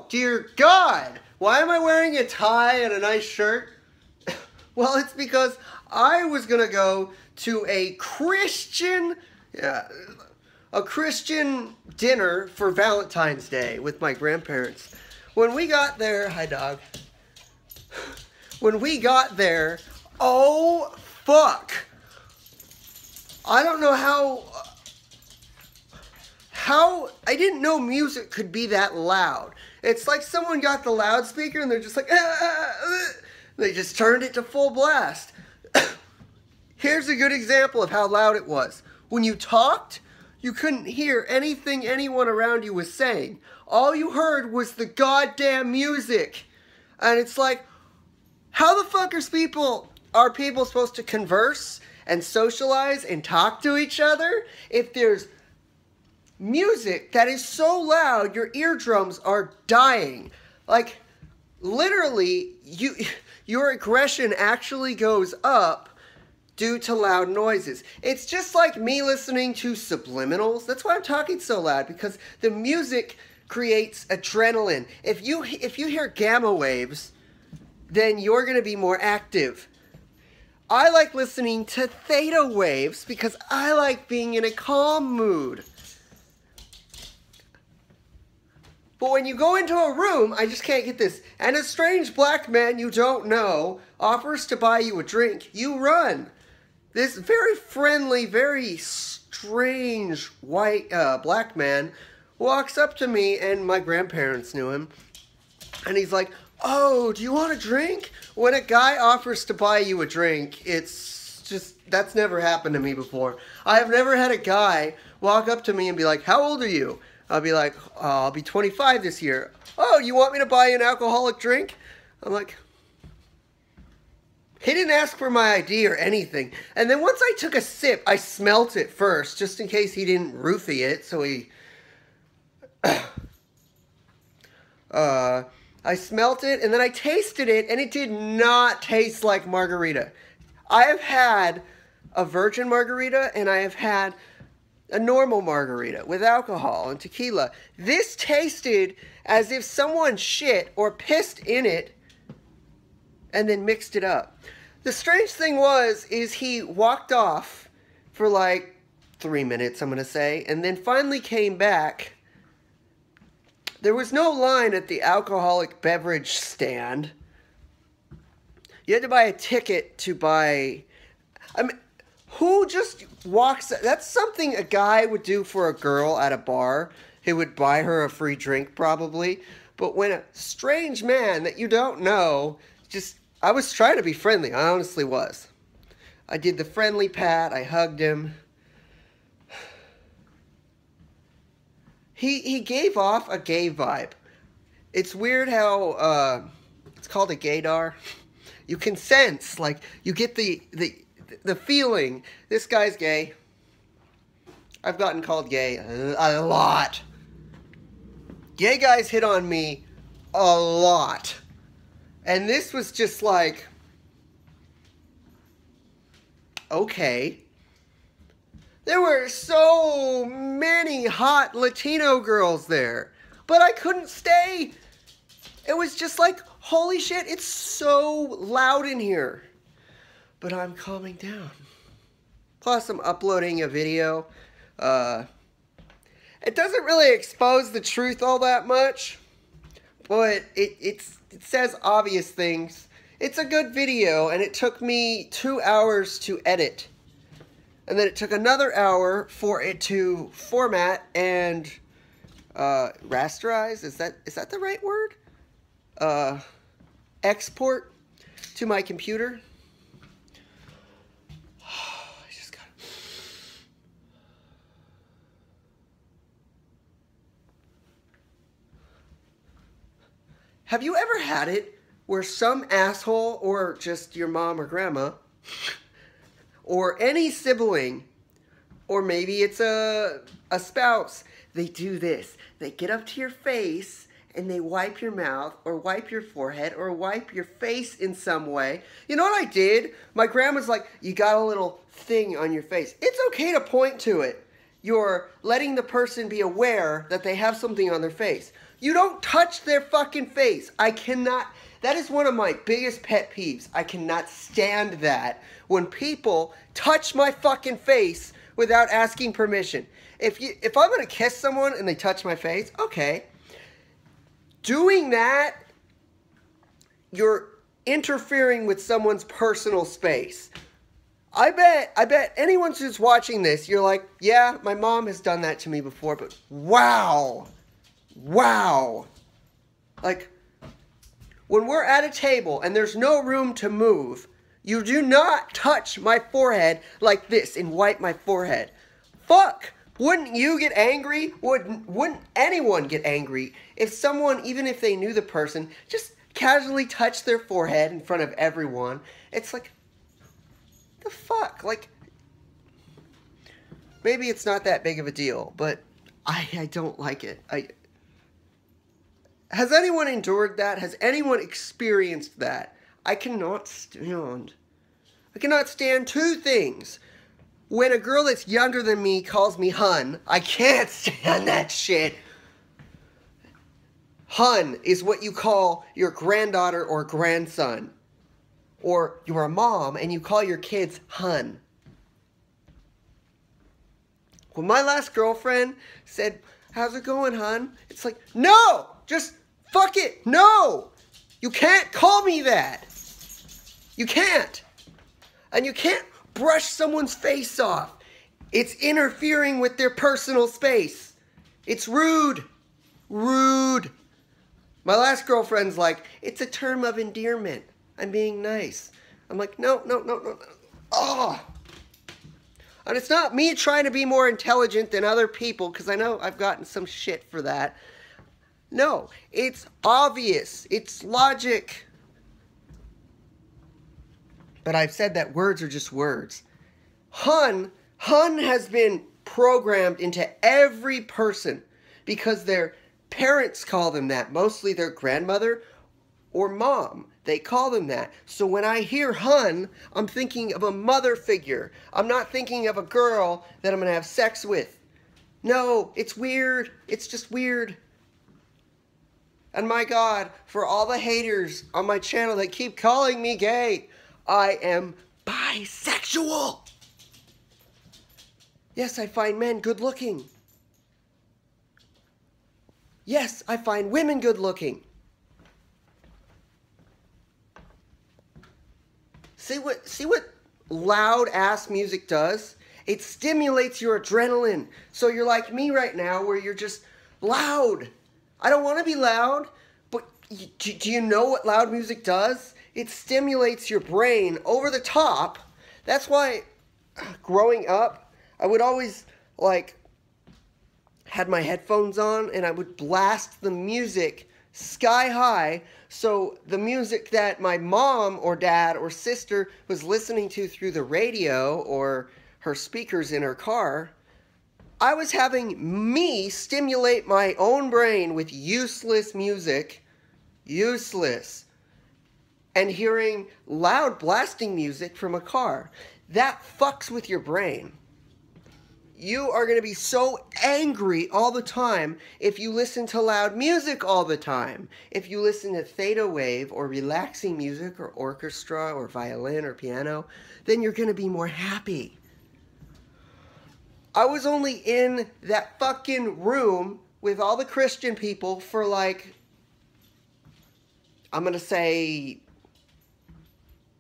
Oh, dear God! Why am I wearing a tie and a nice shirt? Well, it's because I was gonna go to a Christian dinner for Valentine's Day with my grandparents. When we got there, hi dog. When we got there, oh fuck! I don't know how I didn't know music could be that loud. It's like someone got the loudspeaker and they're just like, they just turned it to full blast. Here's a good example of how loud it was. When you talked, you couldn't hear anything anyone around you was saying. All you heard was the goddamn music. And it's like, how the fuck are people supposed to converse and socialize and talk to each other if there's music that is so loud your eardrums are dying? Like, literally, your aggression actually goes up due to loud noises. It's just like me listening to subliminals. That's why I'm talking so loud, because the music creates adrenaline. If you hear gamma waves, then you're going to be more active. I like listening to theta waves because I like being in a calm mood. But when you go into a room, I just can't get this, and a strange black man you don't know offers to buy you a drink, you run. This very friendly, very strange white black man walks up to me, and my grandparents knew him, and he's like, "Oh, do you want a drink?" When a guy offers to buy you a drink, it's just, that's never happened to me before. I have never had a guy walk up to me and be like, "How old are you?" I'll be like, "I'll be 25 this year." "Oh, you want me to buy you an alcoholic drink?" I'm like, he didn't ask for my ID or anything. And then once I took a sip, I smelt it first, just in case he didn't roofie it, so he... I smelt it, and then I tasted it, and it did not taste like margarita. I have had a virgin margarita, and I have had a normal margarita with alcohol and tequila. This tasted as if someone shit or pissed in it and then mixed it up. The strange thing is he walked off for like 3 minutes, I'm going to say, and then finally came back. There was no line at the alcoholic beverage stand. You had to buy a ticket to buy... I mean, who just walks... That's something a guy would do for a girl at a bar. He would buy her a free drink, probably. But when a strange man that you don't know just... I was trying to be friendly. I honestly was. I did the friendly pat. I hugged him. He gave off a gay vibe. It's weird how it's called a gaydar. You can sense, like, you get the feeling. This guy's gay. I've gotten called gay a lot. Gay guys hit on me a lot. And this was just like, okay. There were so many hot Latino girls there, but I couldn't stay. It was just like, holy shit, it's so loud in here. But I'm calming down. Plus, I'm uploading a video. It doesn't really expose the truth all that much, but it says obvious things. It's a good video, and it took me 2 hours to edit. And then it took another hour for it to format and rasterize. Is that the right word? Export to my computer. I just got... Have you ever had it where some asshole, or just your mom or grandma, or any sibling, or maybe it's a spouse, they do this. They get up to your face and they wipe your mouth or wipe your forehead or wipe your face in some way. You know what I did? My grandma's like, you got a little thing on your face. It's okay to point to it. You're letting the person be aware that they have something on their face. You don't touch their fucking face. I cannot. That is one of my biggest pet peeves. I cannot stand that when people touch my fucking face without asking permission. If I'm gonna kiss someone and they touch my face, okay. Doing that, you're interfering with someone's personal space. I bet anyone who's watching this, you're like, yeah, my mom has done that to me before, but wow. Like, when we're at a table and there's no room to move, you do not touch my forehead like this and wipe my forehead. Fuck! Wouldn't you get angry? Wouldn't anyone get angry if someone, even if they knew the person, just casually touched their forehead in front of everyone? It's like, the fuck? Like, maybe it's not that big of a deal, but I don't like it. Has anyone endured that? Has anyone experienced that? I cannot stand two things. When a girl that's younger than me calls me hun, I can't stand that shit. Hun is what you call your granddaughter or grandson. Or you're a mom and you call your kids hun. When my last girlfriend said, how's it going, hun? It's like, no! Just fuck it! No! You can't call me that! You can't! And you can't brush someone's face off. It's interfering with their personal space. It's rude. Rude. My last girlfriend's like, it's a term of endearment. I'm being nice. I'm like, no. Oh. And it's not me trying to be more intelligent than other people, because I know I've gotten some shit for that. No, it's obvious. It's logic. But I've said that words are just words. Hun has been programmed into every person because their parents call them that. Mostly their grandmother or mom. They call them that. So when I hear hun, I'm thinking of a mother figure. I'm not thinking of a girl that I'm going to have sex with. No, it's weird. It's just weird. And my God, for all the haters on my channel that keep calling me gay, I am bisexual. Yes, I find men good looking. Yes, I find women good looking. See what loud ass music does? It stimulates your adrenaline. So you're like me right now where you're just loud. I don't want to be loud, but do you know what loud music does? It stimulates your brain over the top. That's why growing up, I would always had my headphones on and I would blast the music sky high. So the music that my mom or dad or sister was listening to through the radio or her speakers in her car, I was having me stimulate my own brain with useless music. Useless. And hearing loud blasting music from a car. That fucks with your brain. You are going to be so angry all the time if you listen to loud music all the time. If you listen to theta wave or relaxing music or orchestra or violin or piano, then you're going to be more happy. I was only in that fucking room with all the Christian people for I'm going to say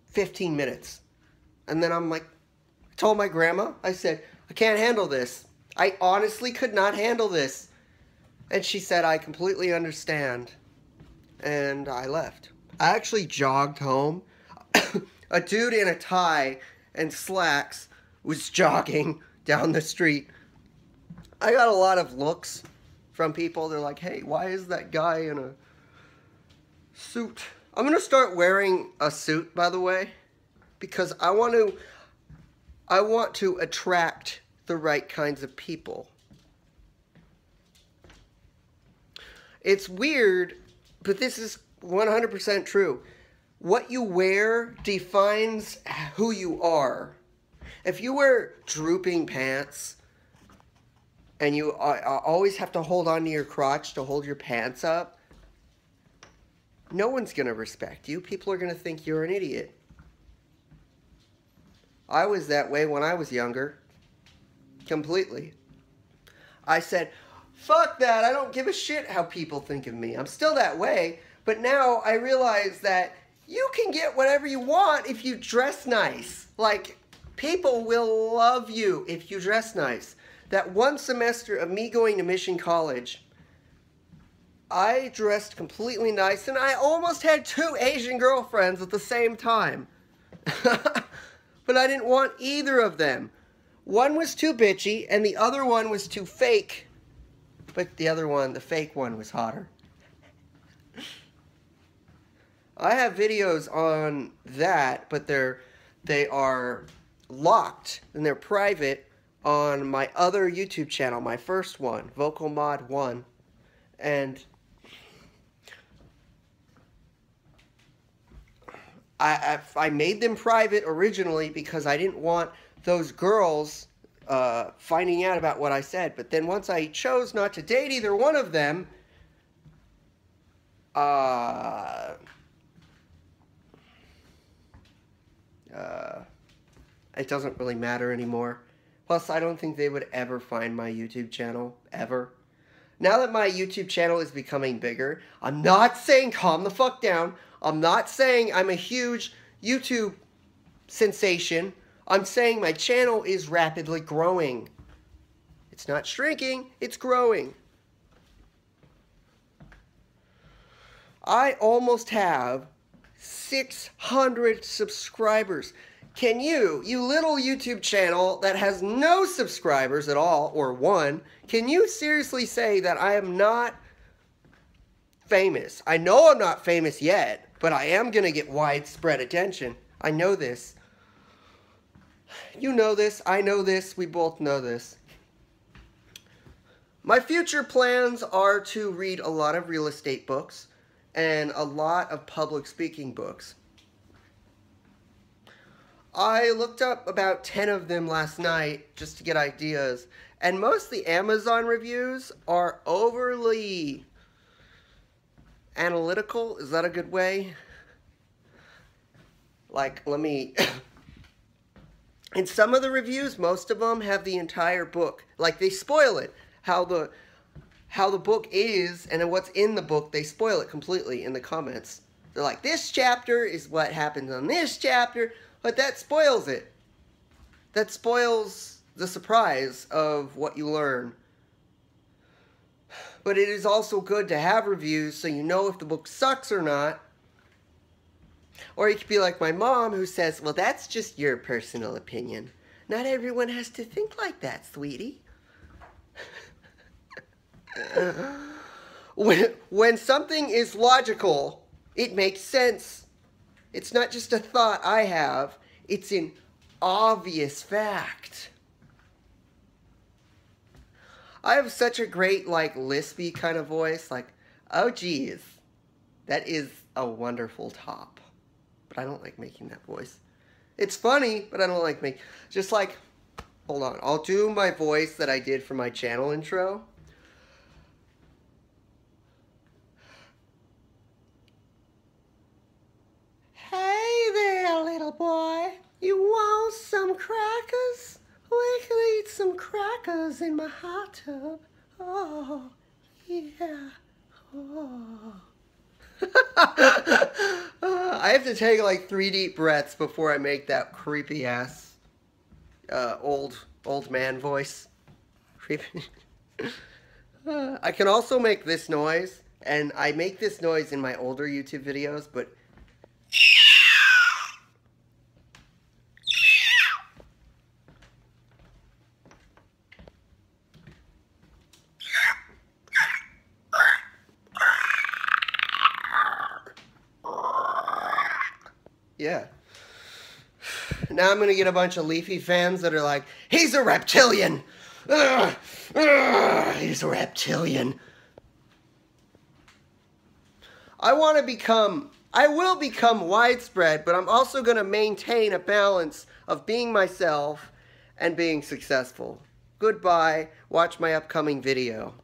15 minutes. And then I told my grandma, I said, I can't handle this. I honestly could not handle this. And she said, I completely understand. And I left. I actually jogged home. A dude in a tie and slacks was jogging down the street. I got a lot of looks from people. They're like, hey, why is that guy in a suit? I'm going to start wearing a suit, by the way, because I want to attract the right kinds of people. It's weird, but this is 100% true. What you wear defines who you are. If you wear drooping pants, and you always have to hold on to your crotch to hold your pants up, no one's going to respect you. People are going to think you're an idiot. I was that way when I was younger. Completely. I said, fuck that. I don't give a shit how people think of me. I'm still that way. But now I realize that you can get whatever you want if you dress nice. Like, people will love you if you dress nice. That one semester of me going to Mission College, I dressed completely nice, and I almost had 2 Asian girlfriends at the same time. But I didn't want either of them. One was too bitchy, and the other one was too fake. But the other one, the fake one, was hotter. I have videos on that, but they are locked, and they're private on my other YouTube channel, my first one, Vocal Mod 1. And I made them private originally because I didn't want those girls finding out about what I said. But then once I chose not to date either one of them, it doesn't really matter anymore. Plus, I don't think they would ever find my YouTube channel, ever. Now that my YouTube channel is becoming bigger, I'm not saying calm the fuck down. I'm not saying I'm a huge YouTube sensation. I'm saying my channel is rapidly growing. It's not shrinking, it's growing. I almost have 600 subscribers. Can you little YouTube channel that has no subscribers at all, or one, can you seriously say that I am not famous? I know I'm not famous yet, but I am going to get widespread attention. I know this. You know this. I know this. We both know this. My future plans are to read a lot of real estate books and a lot of public speaking books. I looked up about 10 of them last night just to get ideas, and most of the Amazon reviews are overly analytical. Is that a good way? Like, let me... In some of the reviews, most of them have the entire book. Like, they spoil it. How the book is and what's in the book, they spoil it completely in the comments. They're like, this chapter is what happens on this chapter, but that spoils it. That spoils the surprise of what you learn. But it is also good to have reviews so you know if the book sucks or not. Or you could be like my mom, who says, well, that's just your personal opinion. Not everyone has to think like that, sweetie. When something is logical, it makes sense. It's not just a thought I have. It's an obvious fact. I have such a great, like, lispy kind of voice. Like, oh, geez. That is a wonderful top. But I don't like making that voice. It's funny, but I don't like making... Just like... Hold on. I'll do my voice that I did for my channel intro. Hey there, little boy. You want some crackers? We can eat some crackers in my hot tub. Oh, yeah. Oh. I have to take like 3 deep breaths before I make that creepy ass old man voice. Creepy. I can also make this noise, and I make this noise in my older YouTube videos, but yeah. Now I'm going to get a bunch of Leafy fans that are like, he's a reptilian! He's a reptilian. I will become widespread, but I'm also going to maintain a balance of being myself and being successful. Goodbye. Watch my upcoming video.